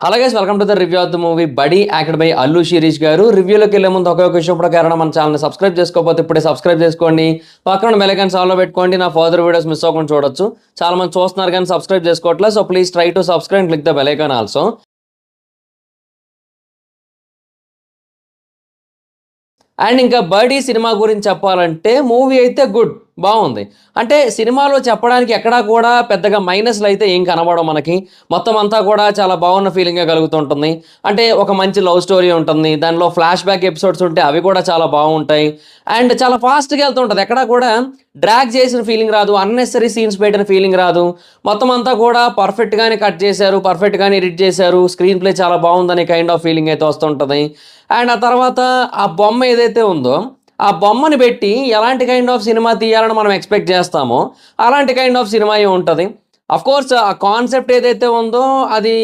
Hello guys, welcome to the review of the movie Buddy acted by Allu Sirish garu. రివ్యూలోకి వెళ్ళే ముందు ఒకే ఒక విషయం ప్రకారం మన ఛానల్ సబ్స్క్రైబ్ చేసుకోకపోతే ఇప్పుడే సబ్స్క్రైబ్ చేసుకోండి. పక్కన బెల్ ఐకాన్ ఆన్లో పెట్టుకోండి. నా ఫర్దర్ వీడియోస్ మిస్ అవ్వకుండా చూడొచ్చు. చాలా మంది చూస్తున్నారు కానీ సబ్స్క్రైబ్ చేసుకోవట్లేదు. So please try to subscribe and click the bell icon also. And ఇంకా బర్డీ సినిమా గురించి చెప్పాలంటే మూవీ అయితే గుడ్, బాగుంది. అంటే సినిమాలో చెప్పడానికి ఎక్కడా కూడా పెద్దగా మైనస్లు అయితే ఏం కనబడవు మనకి. మొత్తం అంతా కూడా చాలా బాగున్న ఫీలింగే కలుగుతుంటుంది. అంటే ఒక మంచి లవ్ స్టోరీ ఉంటుంది, దానిలో ఫ్లాష్ బ్యాక్ ఎపిసోడ్స్ ఉంటే అవి కూడా చాలా బాగుంటాయి. అండ్ చాలా ఫాస్ట్గా వెళ్తుంటుంది, ఎక్కడా కూడా డ్రాగ్ చేసిన ఫీలింగ్ రాదు, అన్నెసరీ సీన్స్ పెట్టిన ఫీలింగ్ రాదు. మొత్తం అంతా కూడా పర్ఫెక్ట్గానే కట్ చేశారు, పర్ఫెక్ట్గానే ఎడిట్ చేశారు. స్క్రీన్ ప్లే చాలా బాగుందనే కైండ్ ఆఫ్ ఫీలింగ్ అయితే వస్తుంటుంది. అండ్ ఆ తర్వాత ఆ బొమ్మ ఏదైతే ఉందో ఆ బొమ్మని పెట్టి ఎలాంటి కైండ్ ఆఫ్ సినిమా తీయాలని మనం ఎక్స్పెక్ట్ చేస్తామో అలాంటి కైండ్ ఆఫ్ సినిమా ఉంటుంది. అఫ్కోర్స్ ఆ కాన్సెప్ట్ ఏదైతే ఉందో అది